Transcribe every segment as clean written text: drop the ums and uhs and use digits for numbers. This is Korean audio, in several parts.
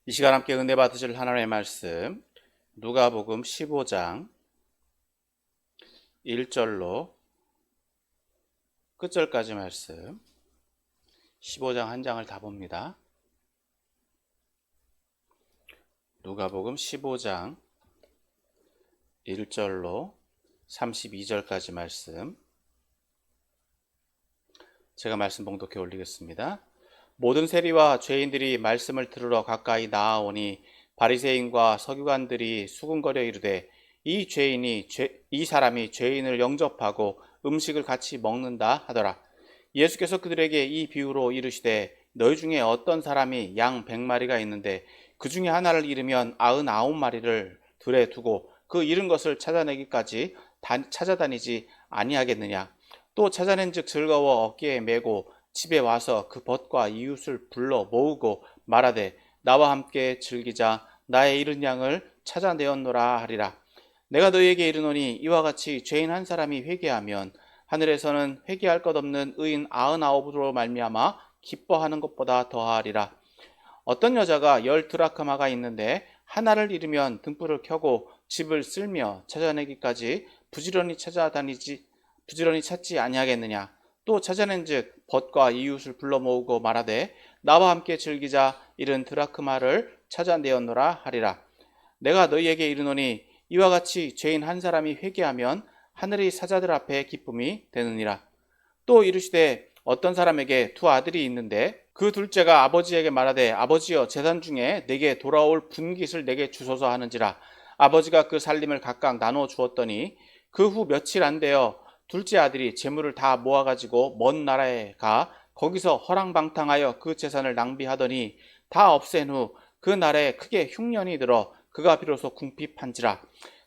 이 시간 함께 은혜 받으실 하나님의 말씀 누가복음 15장 1절로 끝절까지 말씀 15장 한 장을 다 봅니다. 누가복음 15장 1절로 32절까지 말씀 제가 말씀 봉독해 올리겠습니다. 모든 세리와 죄인들이 말씀을 들으러 가까이 나아오니 바리새인과 서기관들이 수군거려 이르되 이 사람이 죄인을 영접하고 음식을 같이 먹는다 하더라. 예수께서 그들에게 이 비유로 이르시되 너희 중에 어떤 사람이 양 100마리가 있는데 그 중에 하나를 잃으면 99마리를 들에 두고 그 잃은 것을 찾아내기까지 찾아다니지 아니하겠느냐. 또 찾아낸즉 즐거워 어깨에 메고 집에 와서 그 벗과 이웃을 불러 모으고 말하되 나와 함께 즐기자. 나의 잃은 양을 찾아내었노라 하리라. 내가 너희에게 이르노니 이와 같이 죄인 한 사람이 회개하면 하늘에서는 회개할 것 없는 의인 99으로 말미암아 기뻐하는 것보다 더하리라. 어떤 여자가 10드라크마가 있는데 하나를 잃으면 등불을 켜고 집을 쓸며 찾아내기까지 부지런히 찾지 아니하겠느냐. 또 찾아낸즉 벗과 이웃을 불러 모으고 말하되 나와 함께 즐기자. 잃은 드라크마를 찾아내었노라 하리라. 내가 너희에게 이르노니 이와 같이 죄인 한 사람이 회개하면 하늘의 사자들 앞에 기쁨이 되느니라. 또 이르시되 어떤 사람에게 두 아들이 있는데 그 둘째가 아버지에게 말하되 아버지여 재산 중에 내게 돌아올 분깃을 내게 주소서 하는지라. 아버지가 그 살림을 각각 나누어 주었더니 그 후 며칠 안 되어 둘째 아들이 재물을 다 모아가지고 먼 나라에 가 거기서 허랑방탕하여 그 재산을 낭비하더니 다 없앤 후 그 나라에 크게 흉년이 들어 그가 비로소 궁핍한지라.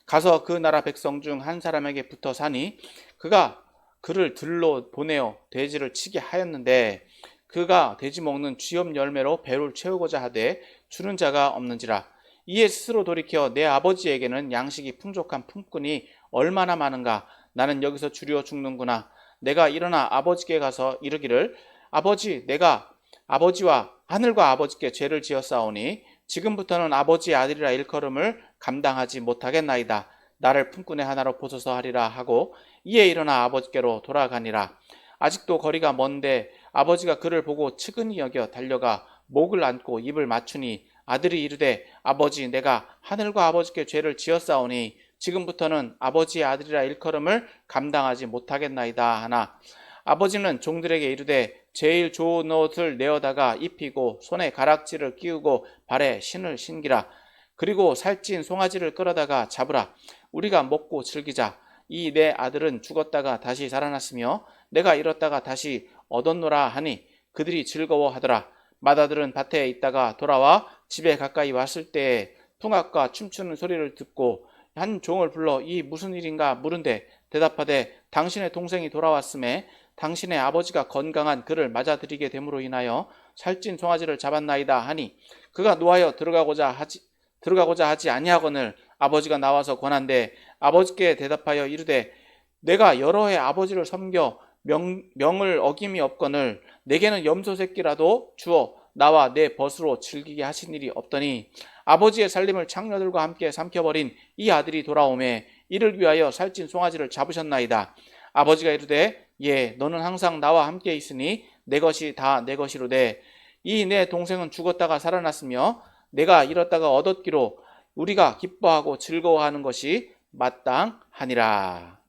가서 그 나라 백성 중 한 사람에게 붙어 사니 그가 그를 들로 보내어 돼지를 치게 하였는데 그가 돼지 먹는 쥐염 열매로 배를 채우고자 하되 주는 자가 없는지라. 이에 스스로 돌이켜 내 아버지에게는 양식이 풍족한 품꾼이 얼마나 많은가. 나는 여기서 주려 죽는구나. 내가 일어나 아버지께 가서 이르기를 아버지 내가 아버지와 하늘과 아버지께 죄를 지었사오니 지금부터는 아버지의 아들이라 일컬음을 감당하지 못하겠나이다. 나를 품꾼의 하나로 보소서 하리라 하고 이에 일어나 아버지께로 돌아가니라. 아직도 거리가 먼데 아버지가 그를 보고 측은히 여겨 달려가 목을 안고 입을 맞추니 아들이 이르되 아버지 내가 하늘과 아버지께 죄를 지었사오니 지금부터는 아버지의 아들이라 일컬음을 감당하지 못하겠나이다 하나 아버지는 종들에게 이르되 제일 좋은 옷을 내어다가 입히고 손에 가락지를 끼우고 발에 신을 신기라. 그리고 살찐 송아지를 끌어다가 잡으라. 우리가 먹고 즐기자. 이 내 아들은 죽었다가 다시 살아났으며 내가 잃었다가 다시 얻었노라 하니 그들이 즐거워하더라. 맏아들은 밭에 있다가 돌아와 집에 가까이 왔을 때에 풍악과 춤추는 소리를 듣고 한 종을 불러 이 무슨 일인가 물은데 대답하되 당신의 동생이 돌아왔음에 당신의 아버지가 건강한 그를 맞아들이게 됨으로 인하여 살찐 송아지를 잡았나이다 하니 그가 노하여 들어가고자 하지 아니하거늘 아버지가 나와서 권한대 아버지께 대답하여 이르되 내가 여러 해 아버지를 섬겨 명을 어김이 없거늘 내게는 염소 새끼라도 주어 나와 내 벗으로 즐기게 하신 일이 없더니 아버지의 살림을 창녀들과 함께 삼켜버린 이 아들이 돌아오매 이를 위하여 살찐 송아지를 잡으셨나이다. 아버지가 이르되 예 너는 항상 나와 함께 있으니 내 것이 다 내 것이로되 이 내 동생은 죽었다가 살아났으며 내가 잃었다가 얻었기로 우리가 기뻐하고 즐거워하는 것이 마땅하니라.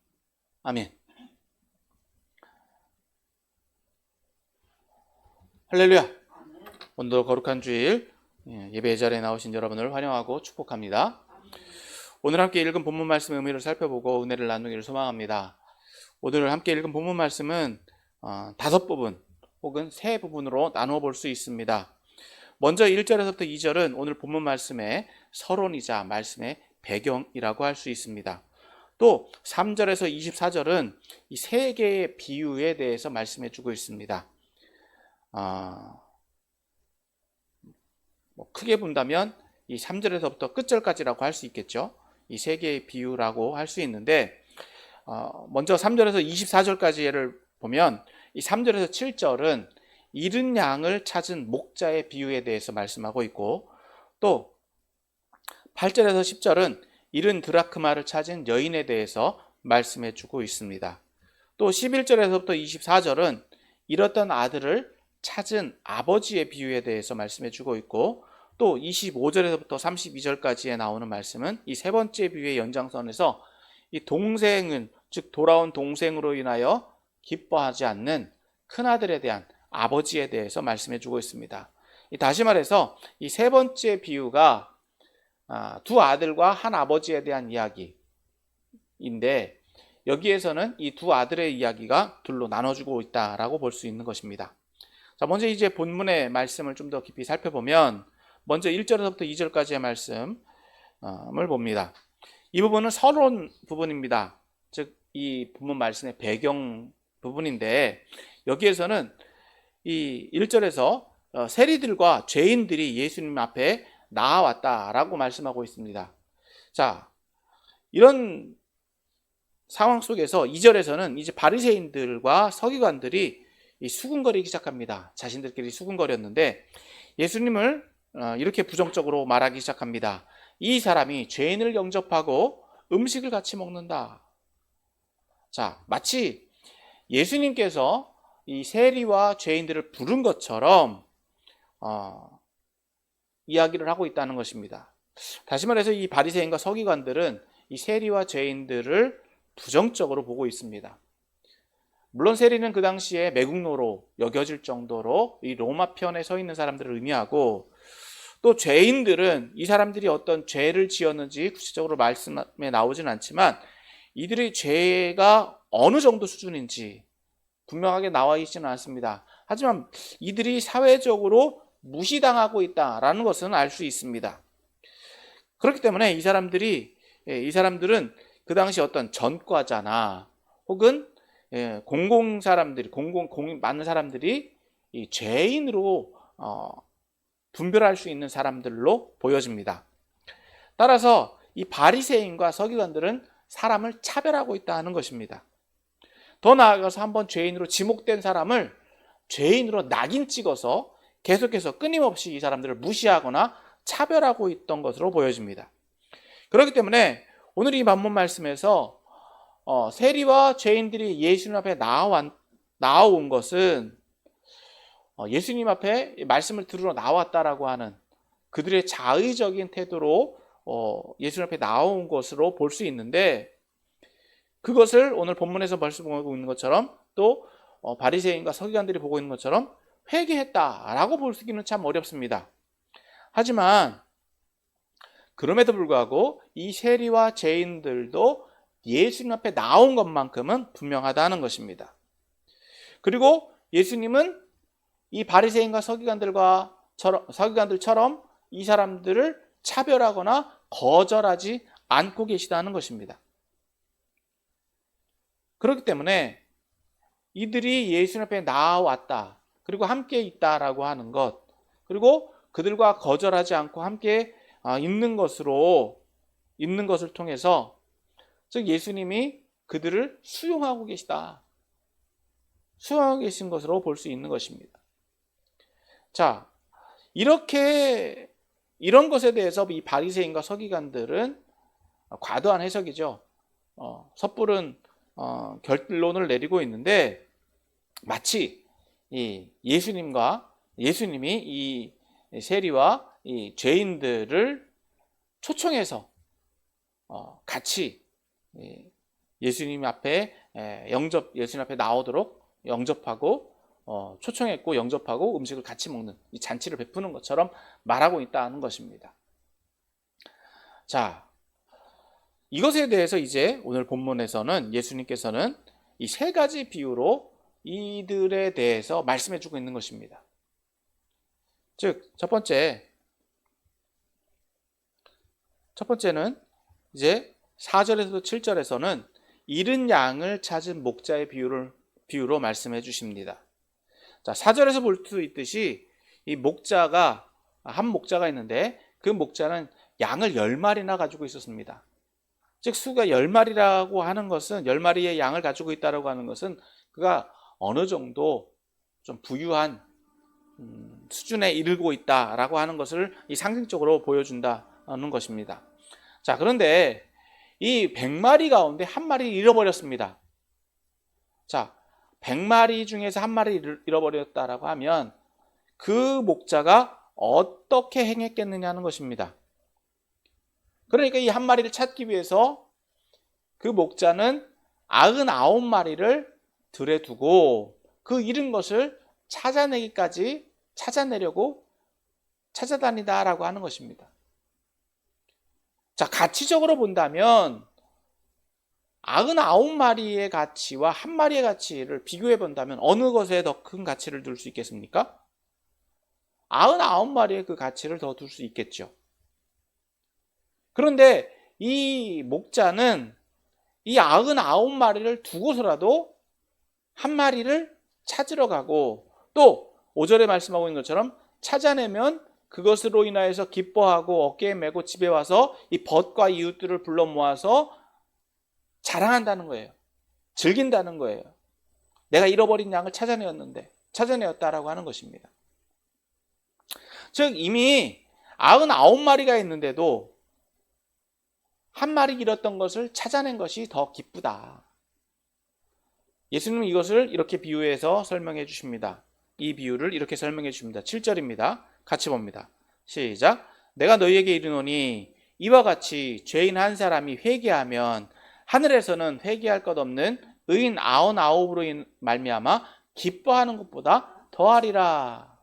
아멘. 할렐루야. 오늘도 거룩한 주일 예배 자리에 나오신 여러분을 환영하고 축복합니다. 오늘 함께 읽은 본문 말씀의 의미를 살펴보고 은혜를 나누기를 소망합니다. 오늘 함께 읽은 본문 말씀은 5부분 혹은 3부분으로 나누어 볼 수 있습니다. 먼저 1절에서부터 2절은 오늘 본문 말씀의 서론이자 말씀의 배경이라고 할 수 있습니다. 또 3절에서 24절은 이 3개의 비유에 대해서 말씀해 주고 있습니다. 크게 본다면 이 3절에서부터 끝절까지라고 할 수 있겠죠. 이 3개의 비유라고 할 수 있는데 먼저 3절에서 24절까지를 보면 이 3절에서 7절은 잃은 양을 찾은 목자의 비유에 대해서 말씀하고 있고 또 8절에서 10절은 잃은 드라크마를 찾은 여인에 대해서 말씀해 주고 있습니다. 또 11절에서부터 24절은 잃었던 아들을 찾은 아버지의 비유에 대해서 말씀해 주고 있고, 또 25절에서부터 32절까지에 나오는 말씀은 이 세 번째 비유의 연장선에서 이 동생은, 즉 돌아온 동생으로 인하여 기뻐하지 않는 큰아들에 대한 아버지에 대해서 말씀해 주고 있습니다. 다시 말해서 이 세 번째 비유가 두 아들과 한 아버지에 대한 이야기인데, 여기에서는 이 두 아들의 이야기가 둘로 나눠주고 있다라고 볼 수 있는 것입니다. 자, 먼저 이제 본문의 말씀을 좀 더 깊이 살펴보면, 먼저 1절에서부터 2절까지의 말씀을 봅니다. 이 부분은 서론 부분입니다. 즉, 이 본문 말씀의 배경 부분인데, 여기에서는 이 1절에서 세리들과 죄인들이 예수님 앞에 나아왔다라고 말씀하고 있습니다. 자, 이런 상황 속에서 2절에서는 이제 바리새인들과 서기관들이 수군거리기 시작합니다. 자신들끼리 수군거렸는데 예수님을 이렇게 부정적으로 말하기 시작합니다. 이 사람이 죄인을 영접하고 음식을 같이 먹는다. 자, 마치 예수님께서 이 세리와 죄인들을 부른 것처럼 이야기를 하고 있다는 것입니다. 다시 말해서 이 바리새인과 서기관들은 이 세리와 죄인들을 부정적으로 보고 있습니다. 물론 세리는 그 당시에 매국노로 여겨질 정도로 이 로마 편에 서 있는 사람들을 의미하고, 또 죄인들은 이 사람들이 어떤 죄를 지었는지 구체적으로 말씀에 나오진 않지만 이들의 죄가 어느 정도 수준인지 분명하게 나와 있지는 않습니다. 하지만 이들이 사회적으로 무시당하고 있다라는 것은 알 수 있습니다. 그렇기 때문에 이 사람들은 그 당시 어떤 전과자나 혹은 많은 사람들이 이 죄인으로 분별할 수 있는 사람들로 보여집니다. 따라서 이 바리새인과 서기관들은 사람을 차별하고 있다는 것입니다. 더 나아가서 한번 죄인으로 지목된 사람을 죄인으로 낙인 찍어서 계속해서 끊임없이 이 사람들을 무시하거나 차별하고 있던 것으로 보여집니다. 그렇기 때문에 오늘 이 본문 말씀에서 세리와 죄인들이 예수님 앞에 나아온 것은 예수님 앞에 말씀을 들으러 나왔다라고 하는 그들의 자의적인 태도로 예수님 앞에 나온 것으로 볼 수 있는데, 그것을 오늘 본문에서 벌써 보고 있는 것처럼 또 바리새인과 서기관들이 보고 있는 것처럼 회개했다라고 보기는 참 어렵습니다. 하지만 그럼에도 불구하고 이 세리와 죄인들도 예수님 앞에 나온 것만큼은 분명하다는 것입니다. 그리고 예수님은 이 바리새인과 서기관들처럼 이 사람들을 차별하거나 거절하지 않고 계시다는 것입니다. 그렇기 때문에 이들이 예수님 앞에 나아왔다, 그리고 함께 있다라고 하는 것, 그리고 그들과 거절하지 않고 함께 있는 것을 통해서, 즉 예수님이 그들을 수용하고 계신 것으로 볼 수 있는 것입니다. 자, 이런 것에 대해서 이 바리새인과 서기관들은 과도한 해석이죠. 섣부른 결론을 내리고 있는데, 마치 예수님이 이 세리와 이 죄인들을 초청해서 같이 예수님 앞에 나오도록 영접하고 초청했고 영접하고 음식을 같이 먹는 이 잔치를 베푸는 것처럼 말하고 있다는 것입니다. 자, 이것에 대해서 이제 오늘 본문에서는 예수님께서는 이 세 가지 비유로 이들에 대해서 말씀해 주고 있는 것입니다. 즉, 첫 번째는 이제 4절에서 7절에서는 잃은 양을 찾은 목자의 비유로 말씀해 주십니다. 자, 4절에서 볼 수 있듯이 한 목자가 있는데 그 목자는 양을 10마리나 가지고 있었습니다. 즉 수가 10마리라고 하는 것은, 10마리의 양을 가지고 있다라고 하는 것은 그가 어느 정도 좀 부유한 수준에 이르고 있다라고 하는 것을 이 상징적으로 보여준다는 것입니다. 자, 그런데 이 100마리 가운데 한 마리를 잃어버렸습니다. 자, 100마리 중에서 한 마리를 잃어버렸다라고 하면 그 목자가 어떻게 행했겠느냐는 것입니다. 그러니까 이 한 마리를 찾기 위해서 그 목자는 99마리를 들에 두고 그 잃은 것을 찾아내려고 찾아다니다라고 하는 것입니다. 자, 가치적으로 본다면 99마리의 가치와 한 마리의 가치를 비교해 본다면 어느 것에 더 큰 가치를 둘 수 있겠습니까? 99마리의 그 가치를 더 둘 수 있겠죠. 그런데 이 목자는 이 99마리를 두고서라도 한 마리를 찾으러 가고, 또 5절에 말씀하고 있는 것처럼 찾아내면 그것으로 인하여서 기뻐하고 어깨에 메고 집에 와서 이 벗과 이웃들을 불러 모아서 자랑한다는 거예요. 즐긴다는 거예요. 내가 잃어버린 양을 찾아내었다라고 하는 것입니다. 즉 이미 99마리가 있는데도 한 마리 잃었던 것을 찾아낸 것이 더 기쁘다. 예수님은 이것을 이렇게 비유해서 설명해 주십니다. 이 비유를 이렇게 설명해 주십니다. 7절입니다. 같이 봅니다. 시작. 내가 너희에게 이르노니 이와 같이 죄인 한 사람이 회개하면 하늘에서는 회개할 것 없는 의인 99으로 말미암아 기뻐하는 것보다 더하리라.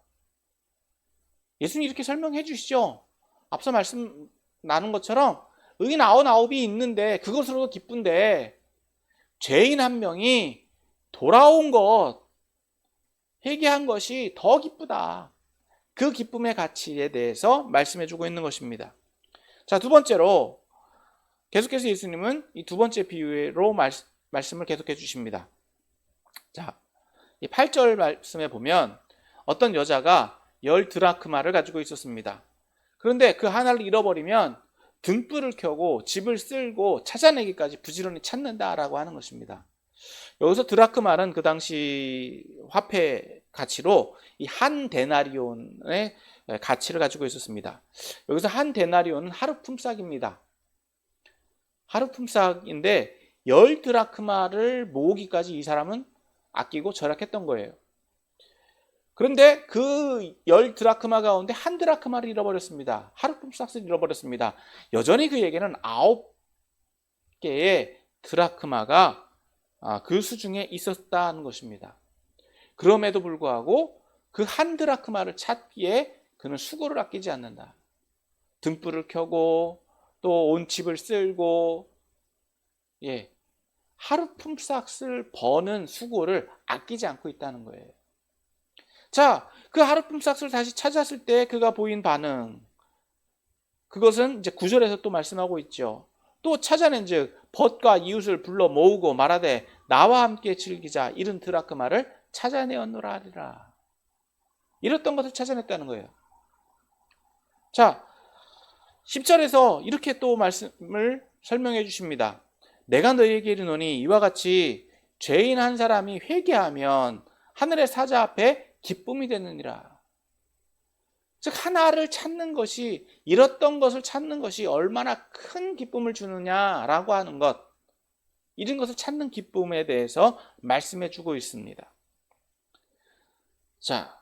예수님이 이렇게 설명해 주시죠. 앞서 말씀 나눈 것처럼 의인 99이 있는데 그것으로도 기쁜데 죄인 한 명이 돌아온 것, 회개한 것이 더 기쁘다. 그 기쁨의 가치에 대해서 말씀해 주고 있는 것입니다. 자, 두 번째로 계속해서 예수님은 이 두 번째 비유로 말씀을 계속해 주십니다. 자, 이 8절 말씀에 보면 어떤 여자가 10드라크마를 가지고 있었습니다. 그런데 그 하나를 잃어버리면 등불을 켜고 집을 쓸고 찾아내기까지 부지런히 찾는다라고 하는 것입니다. 여기서 드라크마는 그 당시 화폐 가치로 이 한 데나리온의 가치를 가지고 있었습니다. 여기서 한 데나리온은 하루 품삯입니다. 하루 품삯인데 10드라크마를 모으기까지 이 사람은 아끼고 절약했던 거예요. 그런데 그 10드라크마 가운데 한 드라크마를 잃어버렸습니다. 하루 품삯을 잃어버렸습니다. 여전히 그에게는 9개의 드라크마가 그 수중에 있었다는 것입니다. 그럼에도 불구하고 그 한 드라크마를 찾기에 그는 수고를 아끼지 않는다. 등불을 켜고 또 온 집을 쓸고, 하루 품삯을 버는 수고를 아끼지 않고 있다는 거예요. 자, 그 하루 품삯을 다시 찾았을 때 그가 보인 반응, 그것은 이제 9절에서 또 말씀하고 있죠. 또 찾아낸즉 벗과 이웃을 불러 모으고 말하되 나와 함께 즐기자 잃은 드라크마를 찾아내었노라 하리라. 잃었던 것을 찾아냈다는 거예요. 자, 10절에서 이렇게 또 말씀을 설명해 주십니다. 내가 너희에게 이르노니 이와 같이 죄인 한 사람이 회개하면 하늘의 사자 앞에 기쁨이 되느니라. 즉 하나를 찾는 것이, 잃었던 것을 찾는 것이 얼마나 큰 기쁨을 주느냐라고 하는 것, 잃은 것을 찾는 기쁨에 대해서 말씀해 주고 있습니다. 자,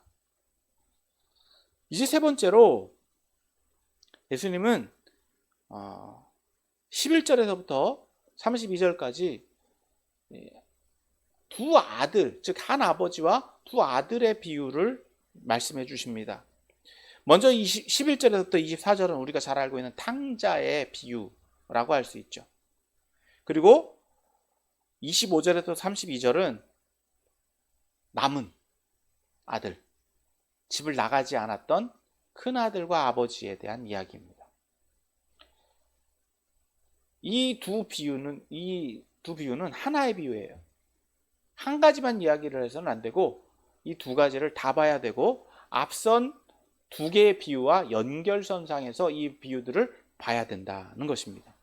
이제 세 번째로 예수님은 11절에서부터 32절까지 두 아들, 즉 한 아버지와 두 아들의 비유를 말씀해 주십니다. 먼저 11절에서부터 24절은 우리가 잘 알고 있는 탕자의 비유라고 할 수 있죠. 그리고 25절에서 32절은 남은 아들, 집을 나가지 않았던 큰 아들과 아버지에 대한 이야기입니다. 이 두 비유는 하나의 비유예요. 한 가지만 이야기를 해서는 안 되고 이 두 가지를 다 봐야 되고 앞선 두 개의 비유와 연결선상에서 이 비유들을 봐야 된다는 것입니다.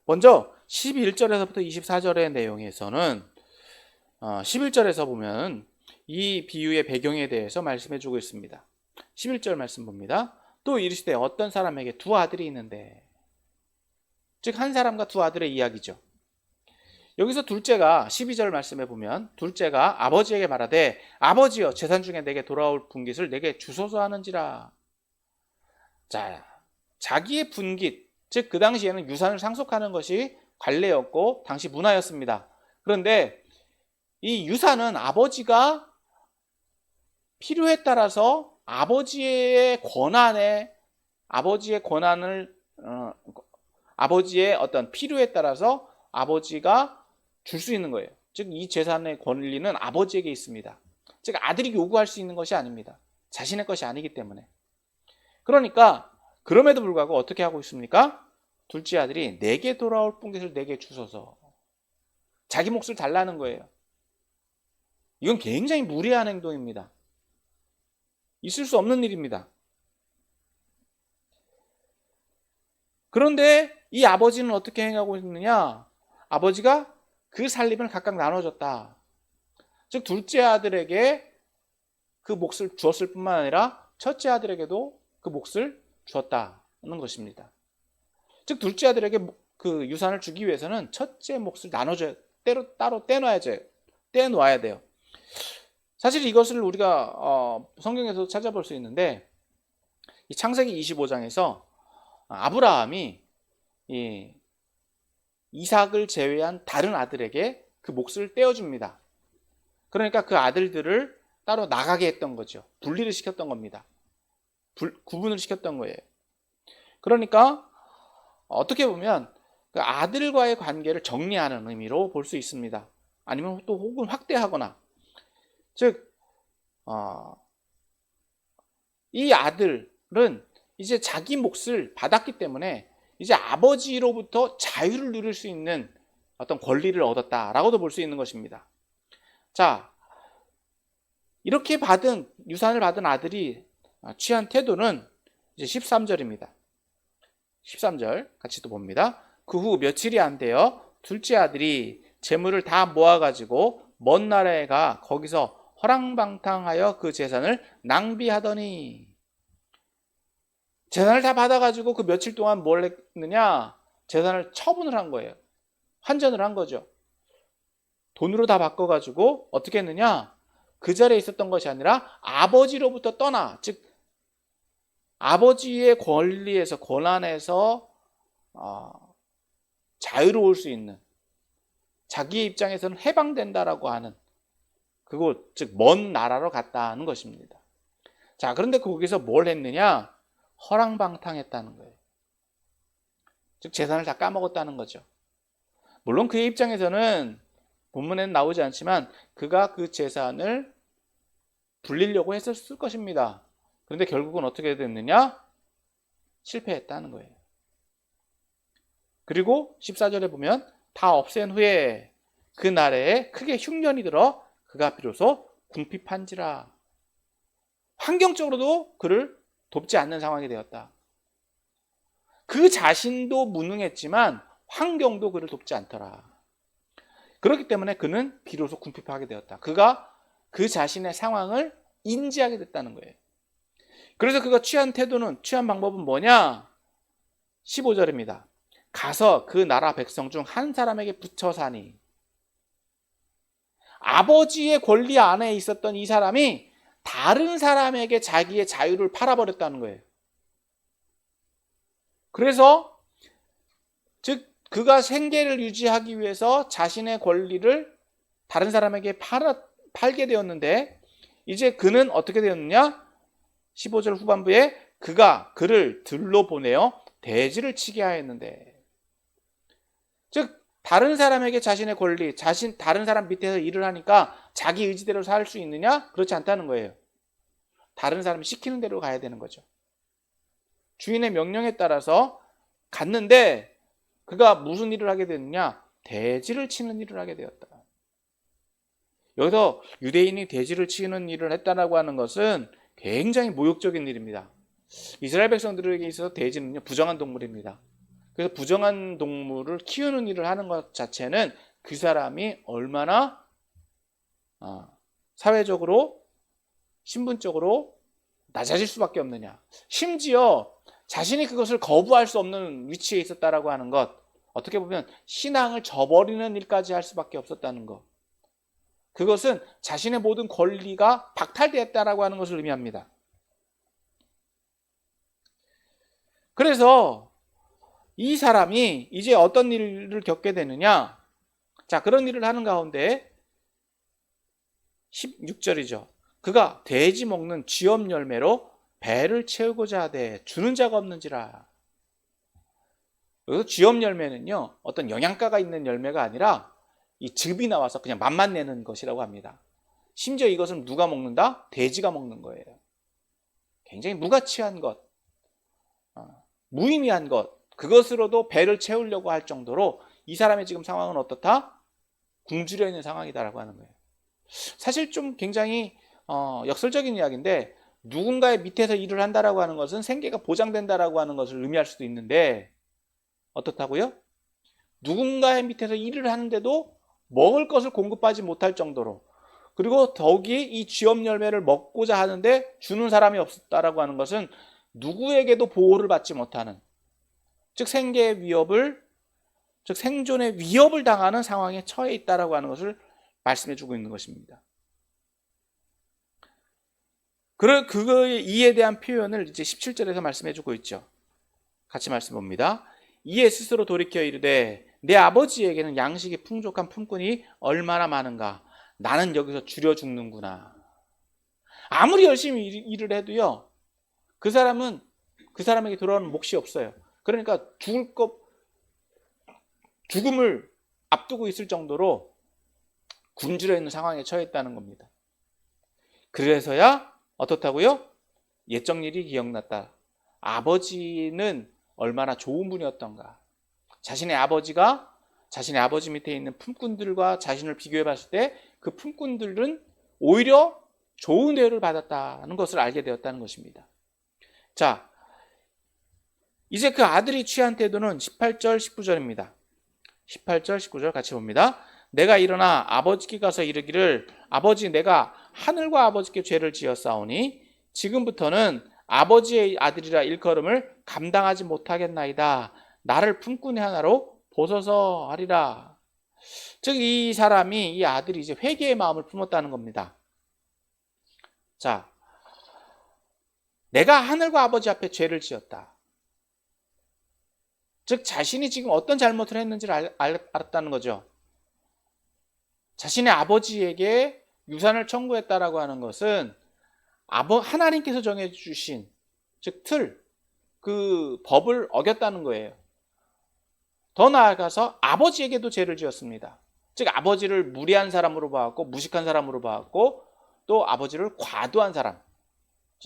먼저 11절에서부터 24절의 내용에서는 11절에서 보면 이 비유의 배경에 대해서 말씀해 주고 있습니다. 11절 말씀 봅니다. 또 이르시되 어떤 사람에게 두 아들이 있는데, 즉 한 사람과 두 아들의 이야기죠. 여기서 둘째가 12절 말씀에 보면 둘째가 아버지에게 말하되 아버지여 재산 중에 내게 돌아올 분깃을 내게 주소서 하는지라. 자, 자기의 분깃, 즉 그 당시에는 유산을 상속하는 것이 관례였고 당시 문화였습니다. 그런데 이 유산은 아버지가 필요에 따라서 아버지의 아버지의 어떤 필요에 따라서 아버지가 줄 수 있는 거예요. 즉 이 재산의 권리는 아버지에게 있습니다. 즉 아들이 요구할 수 있는 것이 아닙니다. 자신의 것이 아니기 때문에. 그러니까 그럼에도 불구하고 어떻게 하고 있습니까? 둘째 아들이 내게 돌아올 분깃을 내게 주소서. 자기 몫을 달라는 거예요. 이건 굉장히 무례한 행동입니다. 있을 수 없는 일입니다. 그런데 이 아버지는 어떻게 행하고 있느냐? 아버지가 그 살림을 각각 나눠줬다. 즉 둘째 아들에게 그 몫을 주었을 뿐만 아니라 첫째 아들에게도 그 몫을 주었다는 것입니다. 즉 둘째 아들에게 그 유산을 주기 위해서는 첫째 몫을 나눠줘야, 따로 떼놓아야 돼요. 사실 이것을 우리가 성경에서 찾아볼 수 있는데, 이 창세기 25장에서 아브라함이 이 이삭을 제외한 다른 아들에게 그 몫을 떼어줍니다. 그러니까 그 아들들을 따로 나가게 했던 거죠. 분리를 시켰던 겁니다. 구분을 시켰던 거예요. 그러니까 어떻게 보면 그 아들과의 관계를 정리하는 의미로 볼 수 있습니다. 아니면 또 혹은 확대하거나, 즉 이 아들은 이제 자기 몫을 받았기 때문에 이제 아버지로부터 자유를 누릴 수 있는 어떤 권리를 얻었다라고도 볼 수 있는 것입니다. 자, 이렇게 유산을 받은 아들이 취한 태도는 이제 13절입니다. 13절 같이 또 봅니다. 그 후 며칠이 안 되어 둘째 아들이 재물을 다 모아가지고 먼 나라에 가 거기서 허랑방탕하여 그 재산을 낭비하더니. 재산을 다 받아가지고 그 며칠 동안 뭘 했느냐? 재산을 처분을 한 거예요. 환전을 한 거죠. 돈으로 다 바꿔가지고 어떻게 했느냐? 그 자리에 있었던 것이 아니라 아버지로부터 떠나, 즉 아버지의 권리에서, 권한에서 자유로울 수 있는, 자기의 입장에서는 해방된다라고 하는 그곳, 즉 먼 나라로 갔다는 것입니다. 자, 그런데 거기서 뭘 했느냐? 허랑방탕했다는 거예요. 즉 재산을 다 까먹었다는 거죠. 물론 그의 입장에서는 본문에는 나오지 않지만 그가 그 재산을 불리려고 했었을 것입니다. 그런데 결국은 어떻게 됐느냐? 실패했다는 거예요. 그리고 14절에 보면 다 없앤 후에 그 나라에 크게 흉년이 들어 그가 비로소 궁핍한지라. 환경적으로도 그를 돕지 않는 상황이 되었다. 그 자신도 무능했지만 환경도 그를 돕지 않더라. 그렇기 때문에 그는 비로소 궁핍하게 되었다. 그가 그 자신의 상황을 인지하게 됐다는 거예요. 그래서 그가 취한 방법은 뭐냐? 15절입니다. 가서 그 나라 백성 중 한 사람에게 붙여 사니. 아버지의 권리 안에 있었던 이 사람이 다른 사람에게 자기의 자유를 팔아버렸다는 거예요. 그래서 즉 그가 생계를 유지하기 위해서 자신의 권리를 다른 사람에게 팔게 되었는데, 이제 그는 어떻게 되었느냐? 15절 후반부에 그가 그를 들로 보내어 대지를 치게 하였는데, 즉 다른 사람에게 자신의 권리, 다른 사람 밑에서 일을 하니까 자기 의지대로 살 수 있느냐? 그렇지 않다는 거예요. 다른 사람이 시키는 대로 가야 되는 거죠. 주인의 명령에 따라서 갔는데 그가 무슨 일을 하게 됐느냐? 대지를 치는 일을 하게 되었다. 여기서 유대인이 대지를 치는 일을 했다라고 하는 것은 굉장히 모욕적인 일입니다. 이스라엘 백성들에게 있어서 돼지는요, 부정한 동물입니다. 그래서 부정한 동물을 키우는 일을 하는 것 자체는 그 사람이 얼마나 사회적으로, 신분적으로 낮아질 수밖에 없느냐. 심지어 자신이 그것을 거부할 수 없는 위치에 있었다라고 하는 것, 어떻게 보면 신앙을 저버리는 일까지 할 수밖에 없었다는 것. 그것은 자신의 모든 권리가 박탈되었다라고 하는 것을 의미합니다. 그래서 이 사람이 이제 어떤 일을 겪게 되느냐. 자, 그런 일을 하는 가운데 16절이죠. 그가 돼지 먹는 쥐업 열매로 배를 채우고자 하되 주는 자가 없는지라. 여기서 쥐업 열매는요, 어떤 영양가가 있는 열매가 아니라 이 즙이 나와서 그냥 맛만 내는 것이라고 합니다. 심지어 이것은 누가 먹는다? 돼지가 먹는 거예요. 굉장히 무가치한 것, 무의미한 것, 그것으로도 배를 채우려고 할 정도로 이 사람의 지금 상황은 어떻다? 굶주려 있는 상황이다라고 하는 거예요. 사실 좀 굉장히 역설적인 이야기인데, 누군가의 밑에서 일을 한다라고 하는 것은 생계가 보장된다라고 하는 것을 의미할 수도 있는데, 어떻다고요? 누군가의 밑에서 일을 하는데도 먹을 것을 공급하지 못할 정도로, 그리고 더욱이 이 쥐업 열매를 먹고자 하는데 주는 사람이 없었다라고 하는 것은 누구에게도 보호를 받지 못하는, 즉 생계의 위협을, 즉 생존의 위협을 당하는 상황에 처해 있다라고 하는 것을 말씀해 주고 있는 것입니다. 그거의 이에 대한 표현을 이제 17절에서 말씀해 주고 있죠. 같이 말씀 봅니다. 이에 스스로 돌이켜 이르되 내 아버지에게는 양식이 풍족한 품꾼이 얼마나 많은가. 나는 여기서 줄여 죽는구나. 아무리 열심히 일을 해도요, 그 사람에게 돌아오는 몫이 없어요. 그러니까 죽음을 앞두고 있을 정도로 굶주려 있는 상황에 처해 있다는 겁니다. 그래서야 어떻다고요? 옛적 일이 기억났다. 아버지는 얼마나 좋은 분이었던가. 자신의 아버지 밑에 있는 품꾼들과 자신을 비교해 봤을 때 그 품꾼들은 오히려 좋은 대우를 받았다는 것을 알게 되었다는 것입니다. 자, 이제 그 아들이 취한 태도는 18절, 19절입니다. 18절, 19절 같이 봅니다. 내가 일어나 아버지께 가서 이르기를 아버지, 내가 하늘과 아버지께 죄를 지었사오니 지금부터는 아버지의 아들이라 일컬음을 감당하지 못하겠나이다. 나를 품꾼의 하나로 보소서 하리라. 즉 이 사람이, 이 아들이 이제 회개의 마음을 품었다는 겁니다. 자, 내가 하늘과 아버지 앞에 죄를 지었다. 즉 자신이 지금 어떤 잘못을 했는지를 알았다는 거죠. 자신의 아버지에게 유산을 청구했다라고 하는 것은 하나님께서 정해주신, 즉 그 법을 어겼다는 거예요. 더 나아가서 아버지에게도 죄를 지었습니다. 즉 아버지를 무례한 사람으로 봐왔고, 무식한 사람으로 봐왔고, 또 아버지를 과도한 사람,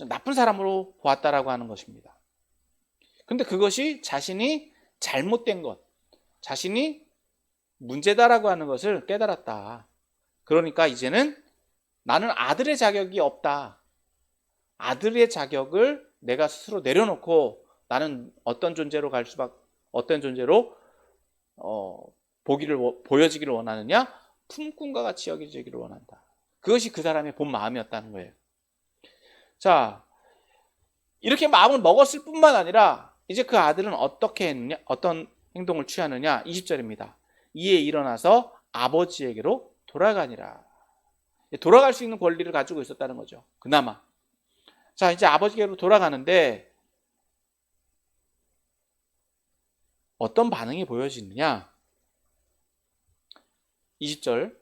나쁜 사람으로 보았다라고 하는 것입니다. 그런데 그것이 자신이 잘못된 것, 자신이 문제다라고 하는 것을 깨달았다. 그러니까 이제는 나는 아들의 자격이 없다. 아들의 자격을 내가 스스로 내려놓고 나는 어떤 존재로 보여지기를 원하느냐? 품꾼과 같이 여겨지기를 원한다. 그것이 그 사람의 본 마음이었다는 거예요. 자, 이렇게 마음을 먹었을 뿐만 아니라 이제 그 아들은 어떻게 했느냐? 어떤 행동을 취하느냐? 20절입니다. 이에 일어나서 아버지에게로 돌아가니라. 돌아갈 수 있는 권리를 가지고 있었다는 거죠. 그나마. 자, 이제 아버지에게로 돌아가는데 어떤 반응이 보여지느냐? 20절.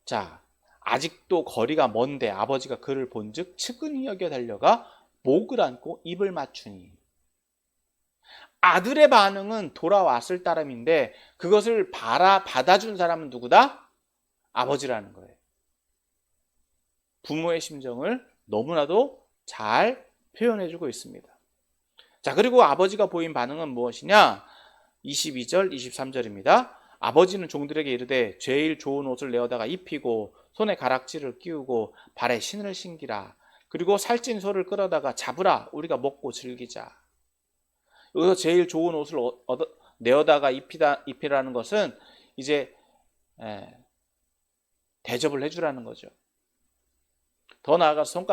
자, 아직도 거리가 먼데 아버지가 그를 본즉 측은히 여겨 달려가 목을 안고 입을 맞추니. 아들의 반응은 돌아왔을 따름인데 그것을 받아준 사람은 누구다? 아버지라는 거예요. 부모의 심정을 너무나도 잘 표현해주고 있습니다. 자, 그리고 아버지가 보인 반응은 무엇이냐? 22절, 23절입니다. 아버지는 종들에게 이르되 제일 좋은 옷을 내어다가 입히고 손에 가락지를 끼우고 발에 신을 신기라. 그리고 살찐 소를 끌어다가 잡으라. 우리가 먹고 즐기자. 여기서 제일 좋은 옷을 내어다가 입히라는 것은 이제 대접을 해주라는 거죠. 더 나아가서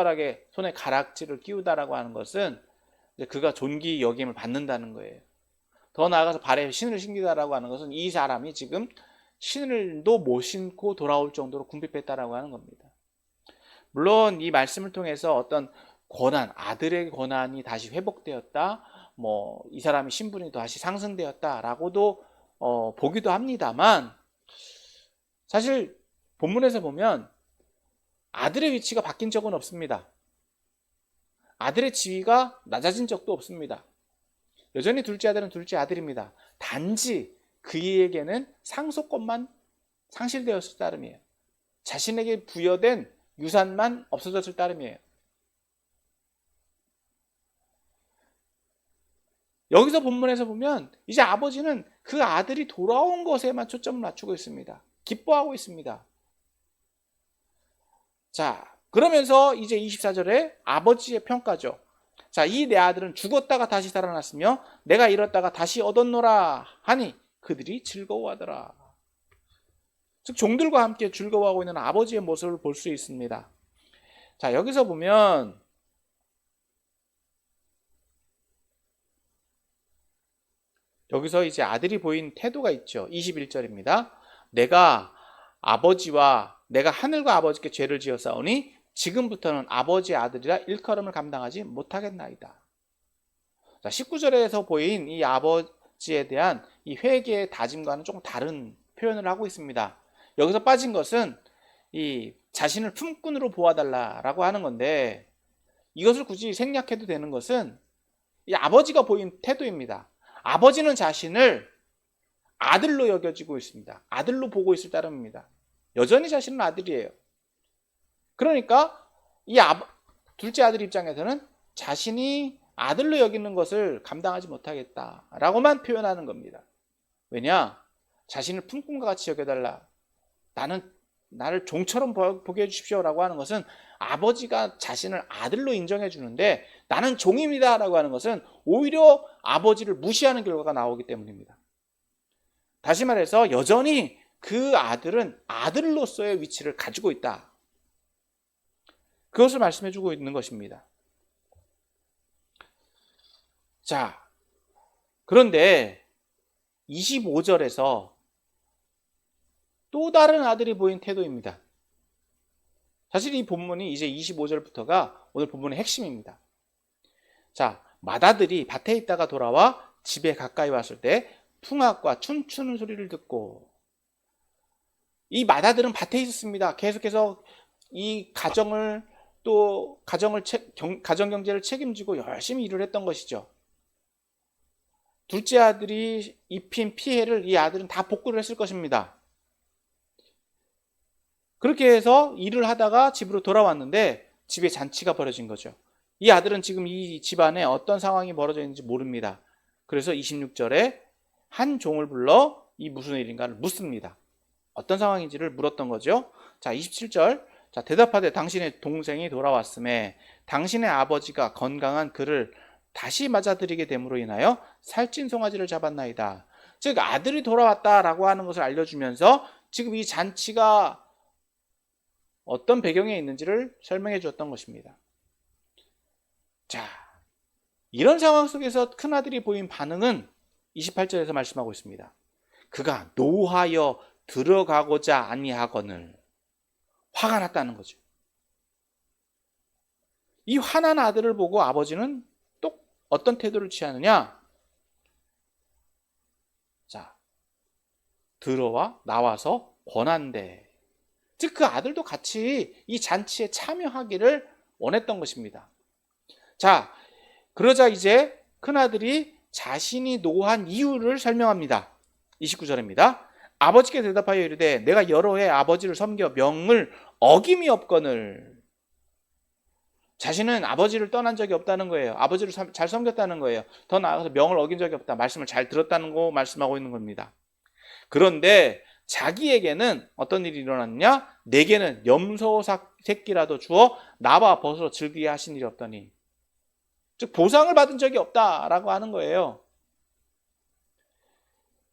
손에 가락지를 끼우다라고 하는 것은 이제 그가 존귀 여김을 받는다는 거예요. 더 나아가서 발에 신을 신기다라고 하는 것은 이 사람이 지금 신을도 못 신고 돌아올 정도로 궁핍했다라고 하는 겁니다. 물론 이 말씀을 통해서 어떤 권한, 아들의 권한이 다시 회복되었다, 뭐 이 사람의 신분이 다시 상승되었다라고도 보기도 합니다만, 사실 본문에서 보면 아들의 위치가 바뀐 적은 없습니다. 아들의 지위가 낮아진 적도 없습니다. 여전히 둘째 아들은 둘째 아들입니다. 단지 그에게는 상속권만 상실되었을 따름이에요. 자신에게 부여된 유산만 없어졌을 따름이에요. 여기서 본문에서 보면 이제 아버지는 그 아들이 돌아온 것에만 초점을 맞추고 있습니다. 기뻐하고 있습니다. 자, 그러면서 이제 24절에 아버지의 평가죠. 자, 이 내 아들은 죽었다가 다시 살아났으며 내가 잃었다가 다시 얻었노라 하니 그들이 즐거워하더라. 즉 종들과 함께 즐거워하고 있는 아버지의 모습을 볼 수 있습니다. 자, 여기서 보면 여기서 이제 아들이 보인 태도가 있죠. 21절입니다. 내가 하늘과 아버지께 죄를 지었사오니 지금부터는 아버지의 아들이라 일컬음을 감당하지 못하겠나이다. 자, 19절에서 보인 이 아버지에 대한 이 회개의 다짐과는 조금 다른 표현을 하고 있습니다. 여기서 빠진 것은 이 자신을 품꾼으로 보아달라라고 하는 건데, 이것을 굳이 생략해도 되는 것은 이 아버지가 보인 태도입니다. 아버지는 자신을 아들로 여겨지고 있습니다. 아들로 보고 있을 따름입니다. 여전히 자신은 아들이에요. 그러니까 이 둘째 아들 입장에서는 자신이 아들로 여기는 것을 감당하지 못하겠다라고만 표현하는 겁니다. 왜냐? 자신을 품꾼과 같이 여겨달라. 나를 종처럼 보게 해주십시오라고 하는 것은 아버지가 자신을 아들로 인정해 주는데 나는 종입니다라고 하는 것은 오히려 아버지를 무시하는 결과가 나오기 때문입니다. 다시 말해서 여전히 그 아들은 아들로서의 위치를 가지고 있다. 그것을 말씀해 주고 있는 것입니다. 자, 그런데 25절에서 또 다른 아들이 보인 태도입니다. 사실 이 본문이 이제 25절부터가 오늘 본문의 핵심입니다. 자, 맏아들이 밭에 있다가 돌아와 집에 가까이 왔을 때 풍악과 춤추는 소리를 듣고, 이 맏아들은 밭에 있었습니다. 계속해서 이 가정 경제를 책임지고 열심히 일을 했던 것이죠. 둘째 아들이 입힌 피해를 이 아들은 다 복구를 했을 것입니다. 그렇게 해서 일을 하다가 집으로 돌아왔는데 집에 잔치가 벌어진 거죠. 이 아들은 지금 이 집안에 어떤 상황이 벌어져 있는지 모릅니다. 그래서 26절에 한 종을 불러 이 무슨 일인가를 묻습니다. 어떤 상황인지를 물었던 거죠. 자, 27절. 자, 대답하되 당신의 동생이 돌아왔음에 당신의 아버지가 건강한 그를 다시 맞아들이게 됨으로 인하여 살찐 송아지를 잡았나이다. 즉 아들이 돌아왔다라고 하는 것을 알려주면서 지금 이 잔치가 어떤 배경에 있는지를 설명해 주었던 것입니다. 자, 이런 상황 속에서 큰아들이 보인 반응은 28절에서 말씀하고 있습니다. 그가 노하여 들어가고자 아니하거늘. 화가 났다는 거죠. 이 화난 아들을 보고 아버지는 또 어떤 태도를 취하느냐? 자, 나와서 권한대. 즉 그 아들도 같이 이 잔치에 참여하기를 원했던 것입니다. 자, 그러자 이제 큰아들이 자신이 노한 이유를 설명합니다. 29절입니다. 아버지께 대답하여 이르되 내가 여러 해 아버지를 섬겨 명을 어김이 없거늘. 자신은 아버지를 떠난 적이 없다는 거예요. 아버지를 잘 섬겼다는 거예요. 더 나아가서 명을 어긴 적이 없다. 말씀을 잘 들었다는 거 말씀하고 있는 겁니다. 그런데 자기에게는 어떤 일이 일어났느냐? 내게는 염소 새끼라도 주어 나와 벗어 즐기게 하신 일이 없더니. 즉 보상을 받은 적이 없다라고 하는 거예요.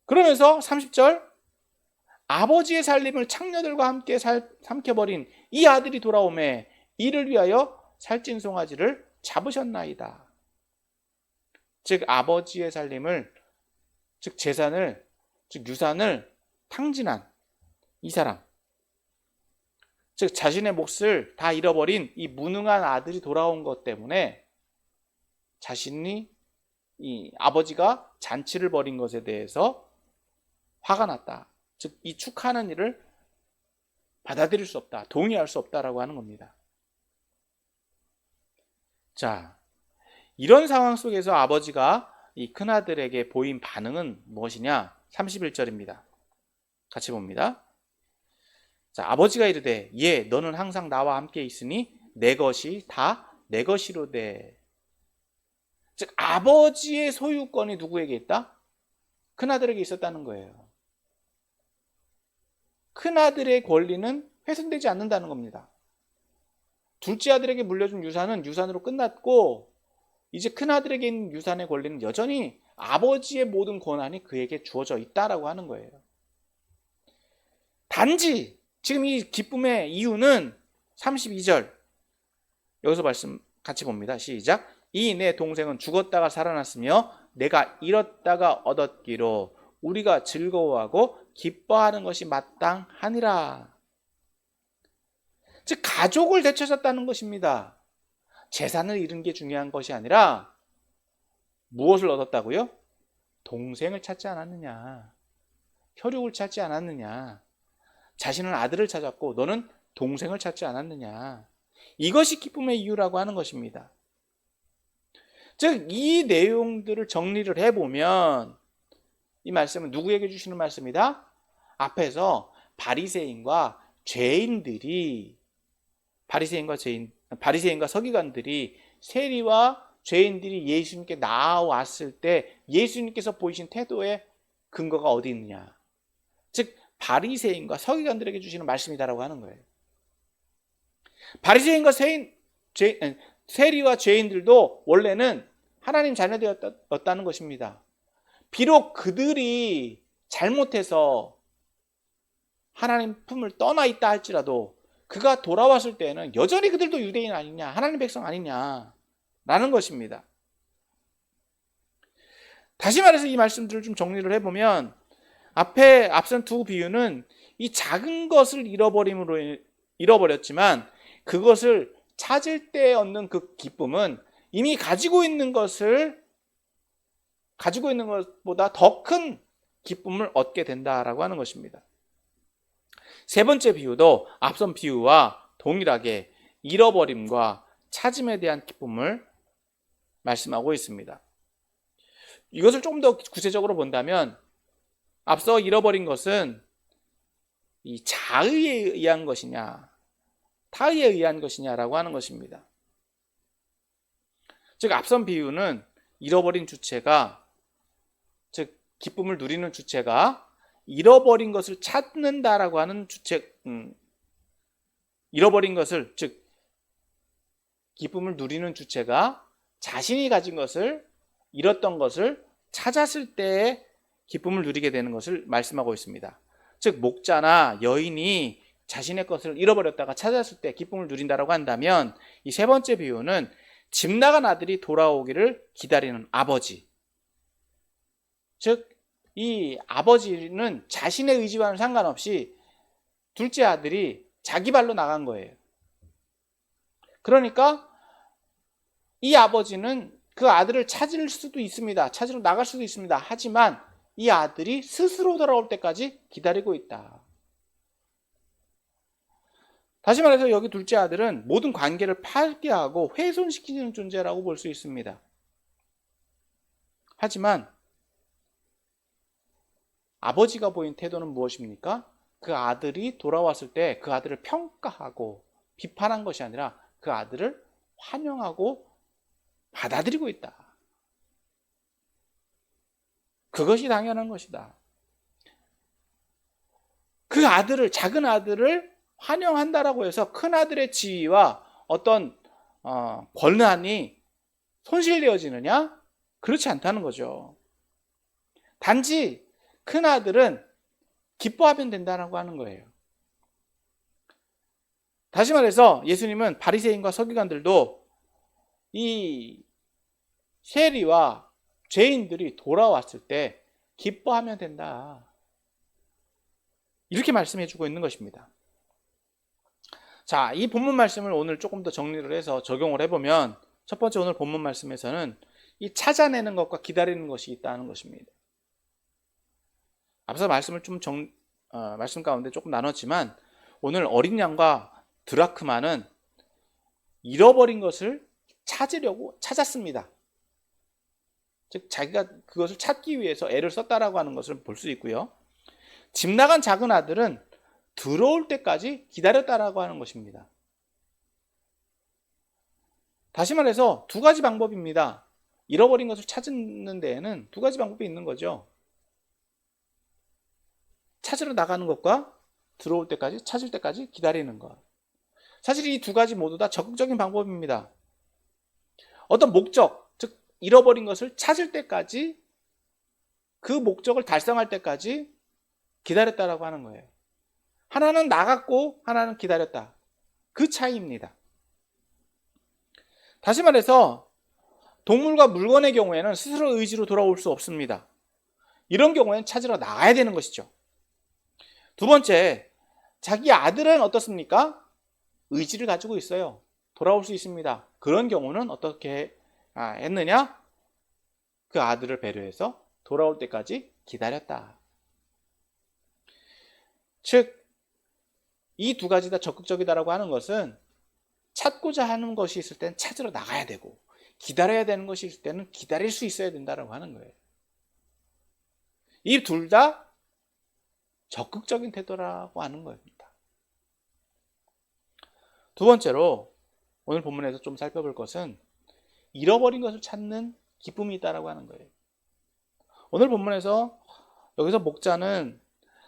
그러면서 30절 아버지의 살림을 창녀들과 함께 삼켜버린 이 아들이 돌아오매 이를 위하여 살찐 송아지를 잡으셨나이다. 즉 아버지의 살림을, 즉 재산을, 즉 유산을 탕진한 이 사람, 즉 자신의 몫을 다 잃어버린 이 무능한 아들이 돌아온 것 때문에 자신이 이 아버지가 잔치를 벌인 것에 대해서 화가 났다. 즉 이 축하하는 일을 받아들일 수 없다, 동의할 수 없다라고 하는 겁니다. 자, 이런 상황 속에서 아버지가 이 큰아들에게 보인 반응은 무엇이냐? 31절입니다. 같이 봅니다. 자, 아버지가 이르되 예, 너는 항상 나와 함께 있으니 내 것이 다 내 것이로되. 즉 아버지의 소유권이 누구에게 있다? 큰아들에게 있었다는 거예요. 큰아들의 권리는 훼손되지 않는다는 겁니다. 둘째 아들에게 물려준 유산은 유산으로 끝났고 이제 큰아들에게 있는 유산의 권리는 여전히 아버지의 모든 권한이 그에게 주어져 있다라고 하는 거예요. 단지 지금 이 기쁨의 이유는 32절 여기서 말씀 같이 봅니다. 시작. 이 내 동생은 죽었다가 살아났으며 내가 잃었다가 얻었기로 우리가 즐거워하고 기뻐하는 것이 마땅하니라. 즉 가족을 되찾았다는 것입니다. 재산을 잃은 게 중요한 것이 아니라 무엇을 얻었다고요? 동생을 찾지 않았느냐, 혈육을 찾지 않았느냐, 자신은 아들을 찾았고 너는 동생을 찾지 않았느냐, 이것이 기쁨의 이유라고 하는 것입니다. 즉 이 내용들을 정리를 해보면 이 말씀은 누구에게 주시는 말씀이다? 앞에서 바리새인과 서기관들이, 세리와 죄인들이 예수님께 나왔을 때 예수님께서 보이신 태도의 근거가 어디 있느냐? 즉 바리새인과 서기관들에게 주시는 말씀이다라고 하는 거예요. 바리새인과 세리와 죄인들도 원래는 하나님 자녀되었다는 것입니다. 비록 그들이 잘못해서 하나님 품을 떠나 있다 할지라도 그가 돌아왔을 때에는 여전히 그들도 유대인 아니냐, 하나님 백성 아니냐 라는 것입니다. 다시 말해서 이 말씀들을 좀 정리를 해보면 앞선 두 비유는 이 작은 것을 잃어버렸지만 그것을 찾을 때 얻는 그 기쁨은 이미 가지고 있는 것보다 더 큰 기쁨을 얻게 된다라고 하는 것입니다. 세 번째 비유도 앞선 비유와 동일하게 잃어버림과 찾음에 대한 기쁨을 말씀하고 있습니다. 이것을 조금 더 구체적으로 본다면 앞서 잃어버린 것은 이 자의에 의한 것이냐, 타의에 의한 것이냐라고 하는 것입니다. 즉 앞선 비유는 잃어버린 주체가, 즉 기쁨을 누리는 주체가 잃어버린 것을 찾는다라고 하는 잃어버린 것을, 즉 기쁨을 누리는 주체가 자신이 가진 것을, 잃었던 것을 찾았을 때에 기쁨을 누리게 되는 것을 말씀하고 있습니다. 즉 목자나 여인이 자신의 것을 잃어버렸다가 찾았을 때 기쁨을 누린다라고 한다면 이 세 번째 비유는 집 나간 아들이 돌아오기를 기다리는 아버지, 즉 이 아버지는 자신의 의지와는 상관없이 둘째 아들이 자기 발로 나간 거예요. 그러니까 이 아버지는 그 아들을 찾을 수도 있습니다. 찾으러 나갈 수도 있습니다. 하지만 이 아들이 스스로 돌아올 때까지 기다리고 있다. 다시 말해서 여기 둘째 아들은 모든 관계를 파괴하고 훼손시키는 존재라고 볼 수 있습니다. 하지만 아버지가 보인 태도는 무엇입니까? 그 아들이 돌아왔을 때 그 아들을 평가하고 비판한 것이 아니라 그 아들을 환영하고 받아들이고 있다. 그것이 당연한 것이다. 그 아들을, 작은 아들을 환영한다라고 해서 큰 아들의 지위와 어떤 권한이 손실되어지느냐? 그렇지 않다는 거죠. 단지 큰 아들은 기뻐하면 된다고 하는 거예요. 다시 말해서 예수님은 바리새인과 서기관들도 이 세리와 죄인들이 돌아왔을 때 기뻐하면 된다, 이렇게 말씀해 주고 있는 것입니다. 자, 이 본문 말씀을 오늘 조금 더 정리를 해서 적용을 해보면, 첫 번째 오늘 본문 말씀에서는 이 찾아내는 것과 기다리는 것이 있다는 것입니다. 앞서 말씀을 말씀 가운데 조금 나눴지만, 오늘 어린 양과 드라크마는 잃어버린 것을 찾으려고 찾았습니다. 즉 자기가 그것을 찾기 위해서 애를 썼다라고 하는 것을 볼 수 있고요. 집 나간 작은 아들은 들어올 때까지 기다렸다라고 하는 것입니다. 다시 말해서 두 가지 방법입니다. 잃어버린 것을 찾는 데에는 두 가지 방법이 있는 거죠. 찾으러 나가는 것과 들어올 때까지, 찾을 때까지 기다리는 것. 사실 이 두 가지 모두 다 적극적인 방법입니다. 어떤 목적, 즉 잃어버린 것을 찾을 때까지, 그 목적을 달성할 때까지 기다렸다라고 하는 거예요. 하나는 나갔고 하나는 기다렸다. 그 차이입니다. 다시 말해서 동물과 물건의 경우에는 스스로 의지로 돌아올 수 없습니다. 이런 경우에는 찾으러 나가야 되는 것이죠. 두 번째, 자기 아들은 어떻습니까? 의지를 가지고 있어요. 돌아올 수 있습니다. 그런 경우는 어떻게 했느냐? 그 아들을 배려해서 돌아올 때까지 기다렸다. 즉, 이 두 가지 다 적극적이다라고 하는 것은 찾고자 하는 것이 있을 때는 찾으러 나가야 되고, 기다려야 되는 것이 있을 때는 기다릴 수 있어야 된다라고 하는 거예요. 이 둘 다 적극적인 태도라고 하는 겁니다. 두 번째로 오늘 본문에서 좀 살펴볼 것은 잃어버린 것을 찾는 기쁨이 있다라고 하는 거예요. 오늘 본문에서 여기서 목자는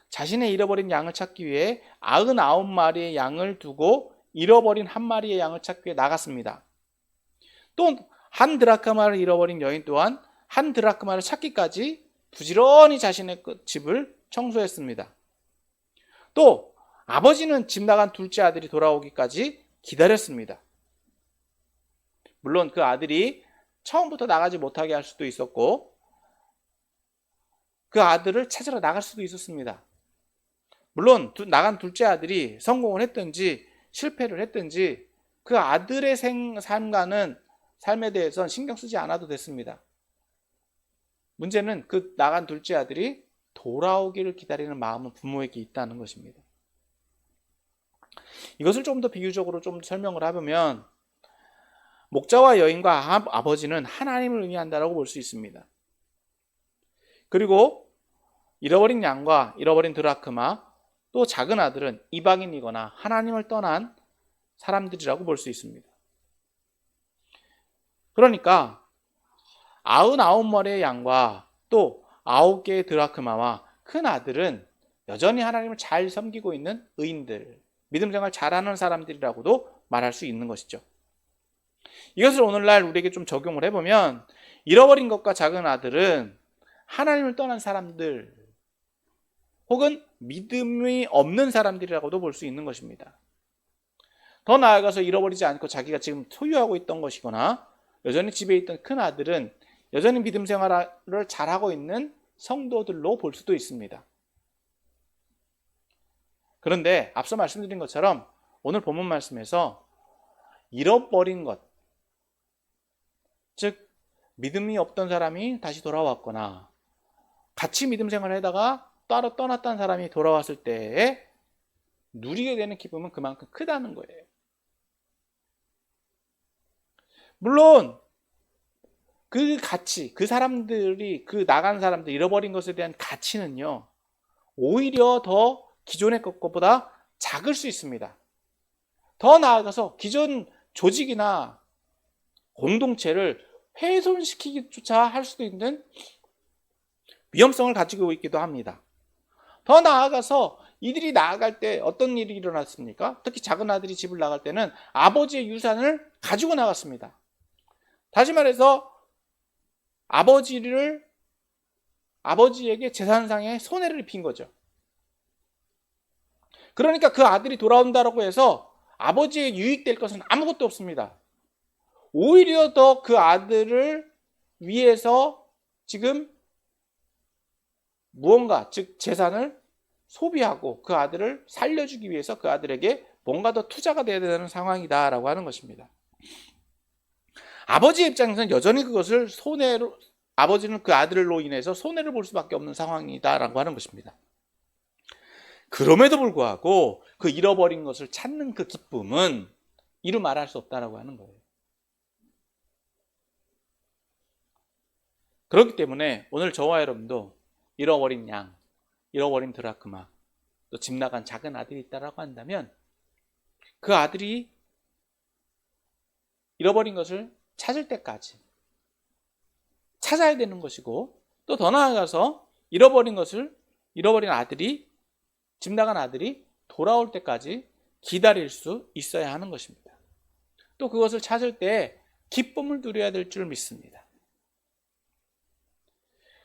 자신의 잃어버린 양을 찾기 위해 99마리의 양을 두고 잃어버린 한 마리의 양을 찾기 위해 나갔습니다. 또 한 드라크마를 잃어버린 여인 또한 한 드라크마를 찾기까지 부지런히 자신의 집을 청소했습니다. 또 아버지는 집 나간 둘째 아들이 돌아오기까지 기다렸습니다. 물론 그 아들이 처음부터 나가지 못하게 할 수도 있었고, 그 아들을 찾으러 나갈 수도 있었습니다. 물론 나간 둘째 아들이 성공을 했든지 실패를 했든지 그 아들의 삶에 대해서는 신경 쓰지 않아도 됐습니다. 문제는 그 나간 둘째 아들이 돌아오기를 기다리는 마음은 부모에게 있다는 것입니다. 이것을 좀 더 비유적으로 좀 설명을 해보면, 목자와 여인과 아버지는 하나님을 의미한다라고 볼 수 있습니다. 그리고 잃어버린 양과 잃어버린 드라크마, 또 작은 아들은 이방인이거나 하나님을 떠난 사람들이라고 볼 수 있습니다. 그러니까 99마리의 양과 또 9개의 드라크마와 큰 아들은 여전히 하나님을 잘 섬기고 있는 의인들, 믿음 생활 잘하는 사람들이라고도 말할 수 있는 것이죠. 이것을 오늘날 우리에게 좀 적용을 해보면, 잃어버린 것과 작은 아들은 하나님을 떠난 사람들 혹은 믿음이 없는 사람들이라고도 볼 수 있는 것입니다. 더 나아가서 잃어버리지 않고 자기가 지금 소유하고 있던 것이거나 여전히 집에 있던 큰 아들은 여전히 믿음 생활을 잘하고 있는 성도들로 볼 수도 있습니다. 그런데 앞서 말씀드린 것처럼 오늘 본문 말씀에서 잃어버린 것, 즉 믿음이 없던 사람이 다시 돌아왔거나 같이 믿음 생활을 하다가 따로 떠났던 사람이 돌아왔을 때에 누리게 되는 기쁨은 그만큼 크다는 거예요. 물론 그 가치, 그 사람들이, 그 나간 사람들, 잃어버린 것에 대한 가치는요, 오히려 더 기존의 것보다 작을 수 있습니다. 더 나아가서 기존 조직이나 공동체를 훼손시키기조차 할 수도 있는 위험성을 가지고 있기도 합니다. 더 나아가서 이들이 나아갈 때 어떤 일이 일어났습니까? 특히 작은 아들이 집을 나갈 때는 아버지의 유산을 가지고 나갔습니다. 다시 말해서 아버지에게 재산상의 손해를 입힌 거죠. 그러니까 그 아들이 돌아온다고 해서 아버지에 유익될 것은 아무것도 없습니다. 오히려 더 그 아들을 위해서 지금 무언가, 즉 재산을 소비하고 그 아들을 살려주기 위해서 그 아들에게 뭔가 더 투자가 돼야 되는 상황이다라고 하는 것입니다. 아버지의 입장에서는 여전히 그것을 손해로, 아버지는 그 아들로 인해서 손해를 볼 수밖에 없는 상황이다라고 하는 것입니다. 그럼에도 불구하고 그 잃어버린 것을 찾는 그 기쁨은 이루 말할 수 없다라고 하는 거예요. 그렇기 때문에 오늘 저와 여러분도 잃어버린 양, 잃어버린 드라크마, 또 집 나간 작은 아들이 있다라고 한다면 그 아들이 잃어버린 것을 찾을 때까지 찾아야 되는 것이고, 또 더 나아가서 잃어버린 아들이, 집 나간 아들이 돌아올 때까지 기다릴 수 있어야 하는 것입니다. 또 그것을 찾을 때 기쁨을 누려야 될 줄 믿습니다.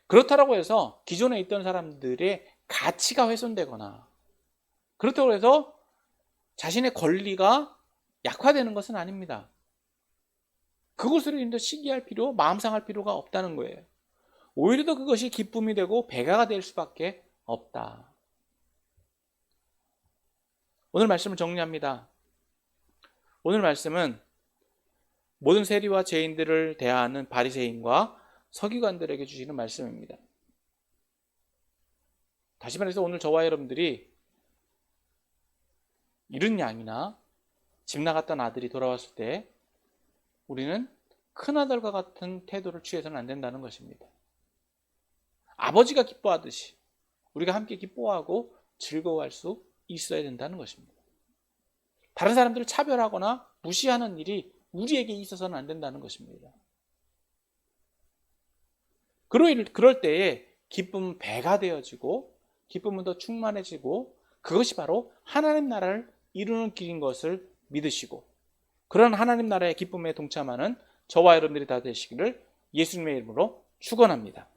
그렇다고 해서 기존에 있던 사람들의 가치가 훼손되거나, 그렇다고 해서 자신의 권리가 약화되는 것은 아닙니다. 그것으로 인해 시기할 필요, 마음 상할 필요가 없다는 거예요. 오히려 더 그것이 기쁨이 되고 배가가 될 수밖에 없다. 오늘 말씀을 정리합니다. 오늘 말씀은 모든 세리와 죄인들을 대하는 바리새인과 서기관들에게 주시는 말씀입니다. 다시 말해서 오늘 저와 여러분들이 잃은 양이나 집 나갔던 아들이 돌아왔을 때 우리는 큰아들과 같은 태도를 취해서는 안 된다는 것입니다. 아버지가 기뻐하듯이 우리가 함께 기뻐하고 즐거워할 수 있어야 된다는 것입니다. 다른 사람들을 차별하거나 무시하는 일이 우리에게 있어서는 안 된다는 것입니다. 그럴 때에 기쁨은 배가 되어지고, 기쁨은 더 충만해지고, 그것이 바로 하나님 나라를 이루는 길인 것을 믿으시고, 그런 하나님 나라의 기쁨에 동참하는 저와 여러분들이 다 되시기를 예수님의 이름으로 축원합니다.